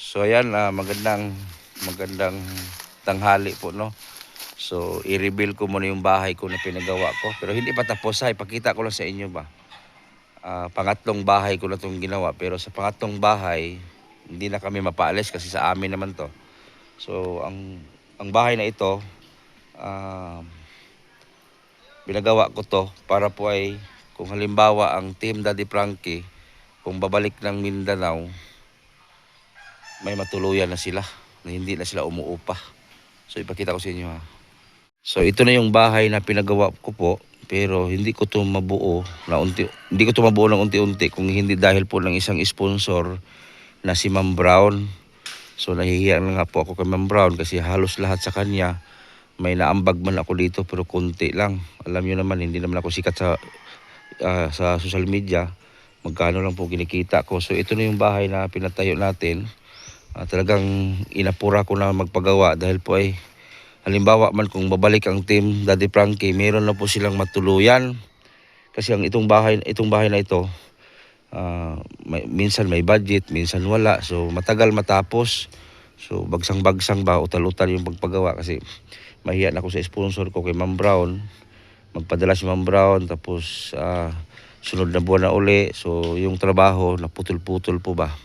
So ayan, magandang tanghali po, no. So i-reveal ko muna yung bahay ko na pinagawa ko, pero hindi pa tapos ha. Ipakita ko lang sa inyo ba. Pangatlong bahay ko na itong ginawa, pero sa pangatlong bahay hindi na kami mapaalis kasi sa amin naman to. So ang bahay na ito, pinagawa ko to para po ay kung halimbawa ang Team Daddy Frankie kung babalik ng Mindanao, may matuluyan na sila, na hindi na sila umuupa. So ipakita ko sa inyo ha. So ito na yung bahay na pinagawa ko po, pero hindi ko to mabuo ng unti-unti kung hindi dahil po ng isang sponsor na si Ma'am Brown. So nahihiya na nga po ako kay Ma'am Brown kasi halos lahat sa kanya may naambag man ako dito, pero konti lang. Alam niyo naman, hindi naman ako sikat sa social media. Magkano lang po kinikita ko. So ito na yung bahay na pinatayo natin. Talagang inapura ko na magpagawa dahil po ay halimbawa man kung babalik ang Team Daddy Frankie, meron na po silang matuluyan. Kasi itong bahay na ito, minsan may budget, minsan wala. So matagal matapos. So bagsang-bagsang ba, utal-utal yung pagpagawa kasi mahiya na ako sa sponsor ko kay Ma'am Brown. Magpadala si Ma'am Brown, tapos sunod na buwan na uli. So yung trabaho naputol-putol po ba,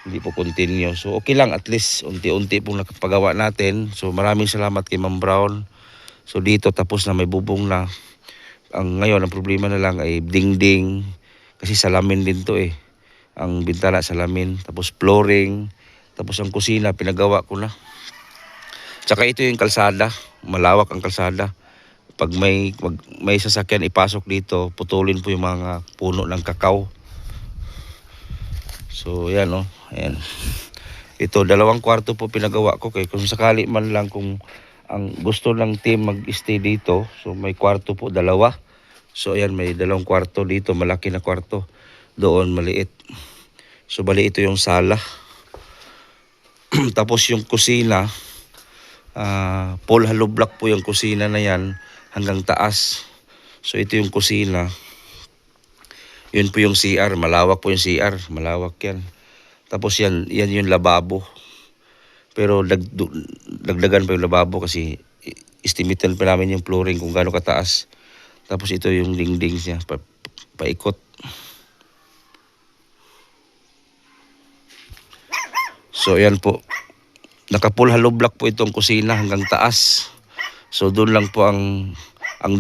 hindi po continue. So okay lang, at least unti-unti pong nakapagawa natin. So maraming salamat kay Ma'am Brown. So dito tapos na, may bubong na. Ngayon ang problema na lang ay dingding, kasi salamin din to eh. Ang bintana salamin, tapos flooring, tapos ang kusina pinagawa ko na. Tsaka ito yung kalsada, malawak ang kalsada. Pag may sasakyan ipasok dito, putulin po yung mga puno ng kakao. So yan o, ayan. Ito, 2 kwarto po pinagawa ko, kay kung sakali man lang kung ang gusto ng team mag-stay dito, so may kwarto po 2. So ayan, may 2 kwarto dito, malaki na kwarto. Doon maliit. So bali ito yung sala. Tapos yung kusina, full hollow block po yung kusina na yan hanggang taas. So ito yung kusina. Yun po yung CR, malawak po yung CR, malawak yan. Tapos yan yung lababo. Pero dagdagan pa yung lababo kasi estimatean pa namin yung flooring kung gaano kataas. Tapos ito yung dingding niya, paikot. So yan po. Naka-full hollow block po itong kusina hanggang taas. So doon lang po ang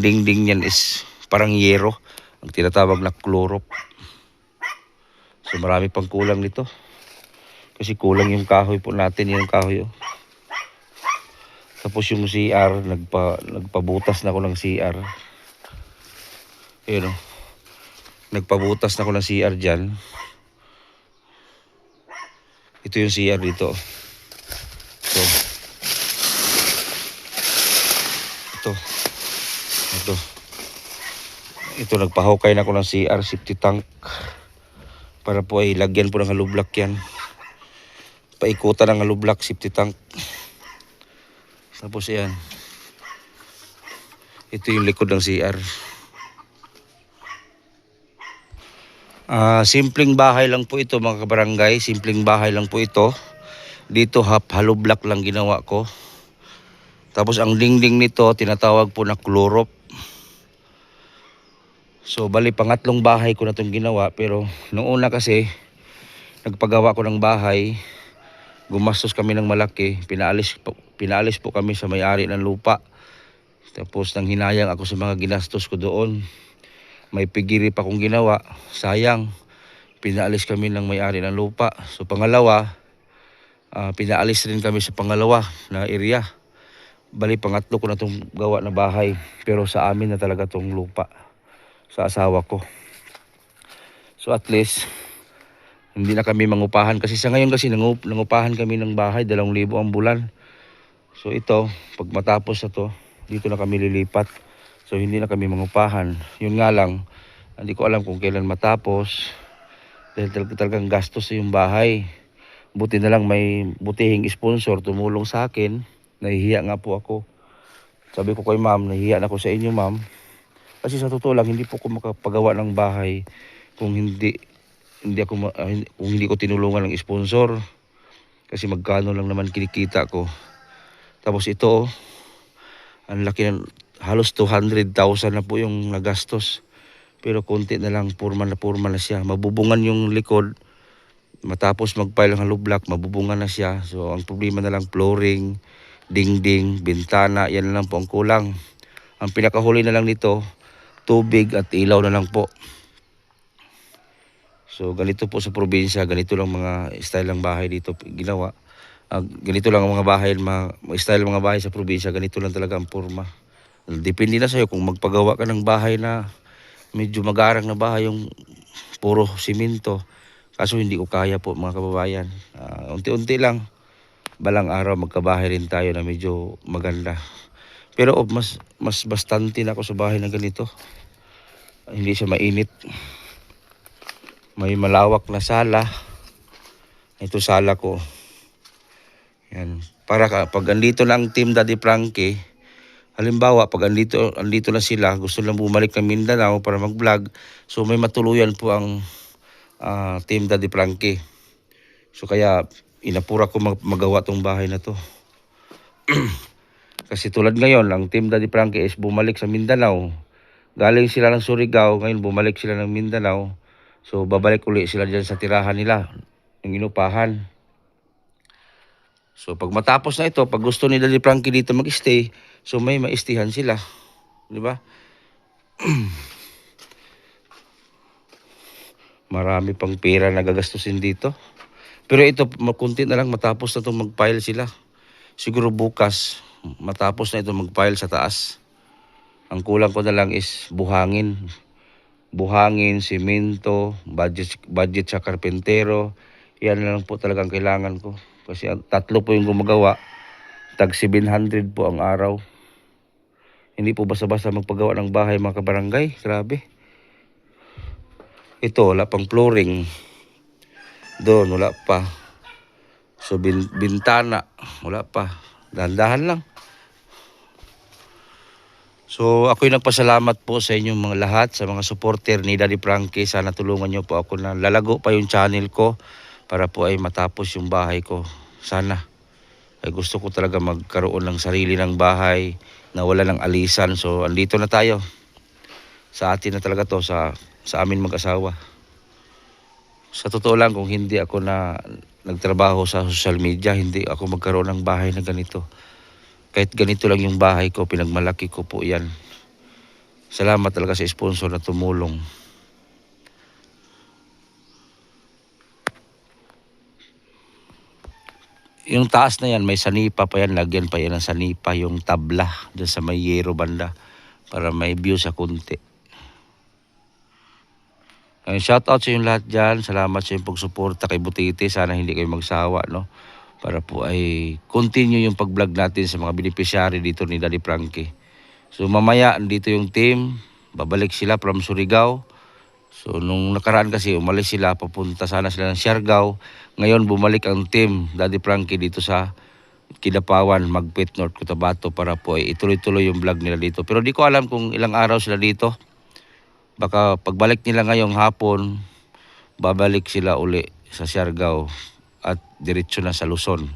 dingding niyan is parang yero, ang tinatawag na chlorop. So marami pang kulang nito. Kasi kulang yung kahoy po natin, yung kahoy. Tapos yung CR, nagpabutas na ako ng CR. Ayun o. Nagpabutas na ako ng CR dyan. Ito yung CR dito. So, ito nagpahukay na ako ng CR, safety tank. Para po ay lagyan po ng hollow block yan. Paikutan ng hollow block, safety tank. Tapos yan. Ito yung likod ng CR. Simpleng bahay lang po ito mga kabarangay. Simpleng bahay lang po ito. Dito hollow block lang ginawa ko. Tapos ang dingding nito tinatawag po na chlorop. So bali pangatlong bahay ko na itong ginawa. Pero noong una kasi nagpagawa ko ng bahay, gumastos kami ng malaki. Pinaalis po kami sa may-ari ng lupa. Tapos nang hinayang ako sa mga ginastos ko doon. May pigiri pa kong ginawa, sayang. Pinaalis kami ng may-ari ng lupa. So pangalawa, pinaalis rin kami sa pangalawa na area. Bali pangatlo ko na itong gawa na bahay. Pero sa amin na talaga itong lupa, sa asawa ko. So at least hindi na kami mangupahan. Kasi sa ngayon kasi nangupahan kami ng bahay, 2,000 ang bulan. So ito, pag matapos na to, dito na kami lilipat. So hindi na kami mangupahan. Yun nga lang, hindi ko alam kung kailan matapos. Dahil talagang gastos yung bahay. Buti na lang may butihing sponsor tumulong sa akin. Nahihiya nga po ako. Sabi ko kay ma'am, nahihiya na ako sa inyo ma'am. Kasi sa totoo lang, hindi po ko makapagawa ng bahay kung hindi ko tinulungan ng sponsor. Kasi magkano lang naman kinikita ko. Tapos ito, ang laki ng halos 200,000 na po yung nagastos. Pero konti na lang, purma na siya. Mabubungan yung likod. Matapos mag-pile ng hollow block, mabubungan na siya. So ang problema na lang flooring, dingding, bintana, yan na lang po ang kulang. Ang pinakahuli na lang nito, tubig at ilaw na lang po. So ganito po sa probinsya, ganito lang mga style ng bahay dito ginawa. Ganito lang ang mga bahay, style ng mga bahay sa probinsya, ganito lang talaga ang forma. Depende na sa'yo kung magpagawa ka ng bahay na medyo magarang na bahay, yung puro simento. Kaso hindi ko kaya po mga kababayan. Unti-unti lang, balang araw magkabahay rin tayo na medyo maganda. Pero mas bastante na ako sa bahay na ganito. Hindi siya mainit. May malawak na sala. Ito sala ko. Yan. Para pag andito na ang team Daddy Frankie, halimbawa pag andito na sila, gusto lang bumalik ng Mindanao para mag-vlog, so may matuluyan po ang team Daddy Frankie. So kaya inapura ko magawa tong bahay na to. Kasi tulad ngayon, ang team Daddy Frankie is bumalik sa Mindanao. Galing sila ng Surigao, ngayon bumalik sila ng Mindanao. So babalik uli sila dyan sa tirahan nila, yung inupahan. So pag matapos na ito, pag gusto ni Daddy Frankie dito mag-stay, so may maistihan sila. Di ba? Marami pang pera na gagastusin dito. Pero ito, kunti na lang matapos na itong mag-pile sila. Siguro bukas, matapos na ito mag-pile sa taas. Ang kulang ko na lang is buhangin. Buhangin, simento, budget sa karpentero. Yan na lang po talagang kailangan ko. Kasi tatlo po yung gumagawa. Tag 700 po ang araw. Hindi po basta-basta magpagawa ng bahay mga kabarangay. Grabe. Ito, wala pang flooring. Doon, wala pa. So, bintana, wala pa. Dahan-dahan lang. So, ako'y nagpasalamat po sa inyong mga lahat, sa mga supporter ni Daddy Frankie. Sana tulungan niyo po ako na lalago pa yung channel ko para po ay matapos yung bahay ko. Sana. Ay gusto ko talaga magkaroon ng sarili ng bahay na wala ng alisan. So, andito na tayo. Sa atin na talaga to, sa amin mag-asawa. Sa totoo lang, kung hindi ako na nagtrabaho sa social media, hindi ako magkaroon ng bahay na ganito. Kahit ganito lang yung bahay ko, pinagmalaki ko po yan. Salamat talaga sa sponsor na tumulong. Yung taas na yan, may sanipa pa yan. Lagyan pa yan ng sanipa, yung tabla dyan sa may yero banda para may view sa kunti. Shout out sa yung lahat dyan. Salamat sa yung pagsuporta kay Butiti. Sana hindi kayo magsawa, no? Para po ay continue yung pag-vlog natin sa mga beneficiary dito ni Daddy Frankie. So mamaya, dito yung team. Babalik sila from Surigao. So nung nakaraan kasi umalis sila, papunta sana sila ng Siargao. Ngayon bumalik ang team Daddy Frankie dito sa Kidapawan, Magpit, North Cotabato para po ay ituloy-tuloy yung vlog nila dito. Pero di ko alam kung ilang araw sila dito. Baka pagbalik nila ngayong hapon, babalik sila uli sa Siargao at diretso na sa Luzon.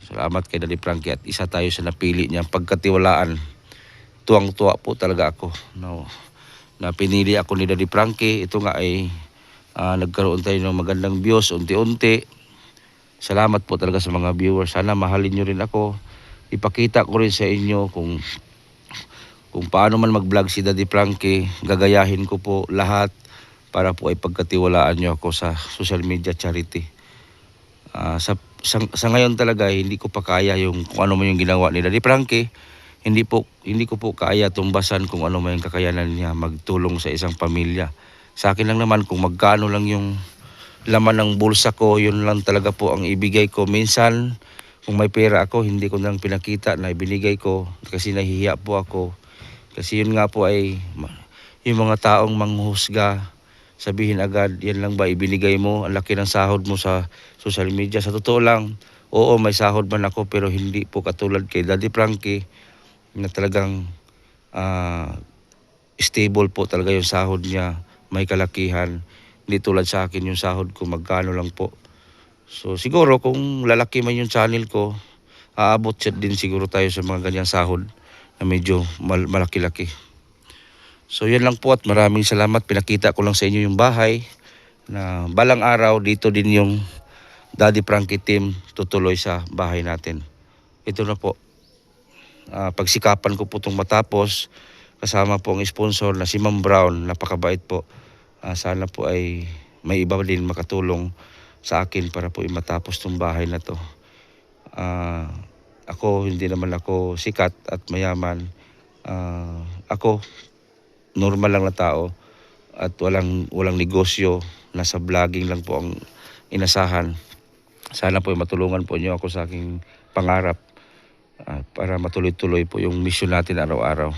Salamat kay Daddy Frankie at isa tayo sa napili niya pagkatiwalaan. Tuwang-tuwa po talaga ako. No, na pinili ako ni Daddy Frankie. Ito nga ay nagkaroon tayo ng magandang views unti-unti. Salamat po talaga sa mga viewers. Sana mahalin nyo rin ako. Ipakita ko rin sa inyo kung paano man mag-vlog si Daddy Frankie. Gagayahin ko po lahat para po ay pagkatiwalaan nyo ako sa social media charity. Sa ngayon talaga hindi ko pa kaya yung kung ano man yung ginawa ni Daddy Frankie. Hindi ko po kaya tumbasan kung ano man yung kakayanan niya magtulong sa isang pamilya. Sa akin lang naman kung magkano lang yung laman ng bulsa ko, yun lang talaga po ang ibigay ko. Minsan kung may pera ako, hindi ko nang pinakita na ibinigay ko kasi nahihiya po ako. Kasi yun nga po ay yung mga taong manghuhusga, sabihin agad, yan lang ba ibinigay mo? Ang laki ng sahod mo sa social media. Sa totoo lang, oo may sahod man ako pero hindi po katulad kay Daddy Frankie na talagang stable po talaga yung sahod niya. May kalakihan. Hindi tulad sa akin yung sahod ko magkano lang po. So siguro kung lalaki man yung channel ko, aabot siya din siguro tayo sa mga ganyang sahod na medyo malaki-laki. So yan lang po at maraming salamat. Pinakita ko lang sa inyo yung bahay na balang araw dito din yung Daddy Frankie team tutuloy sa bahay natin. Ito na po. Pagsikapan ko po itong matapos. Kasama po ang sponsor na si Ma'am Brown. Napakabait po. Sana po ay may iba din makatulong sa akin para po matapos itong bahay na to. Ako, hindi naman ako sikat at mayaman. Ako, normal lang na tao at walang negosyo. Nasa vlogging lang po ang inasahan. Sana po matulungan po niyo ako sa aking pangarap para matuloy-tuloy po yung mission natin araw-araw.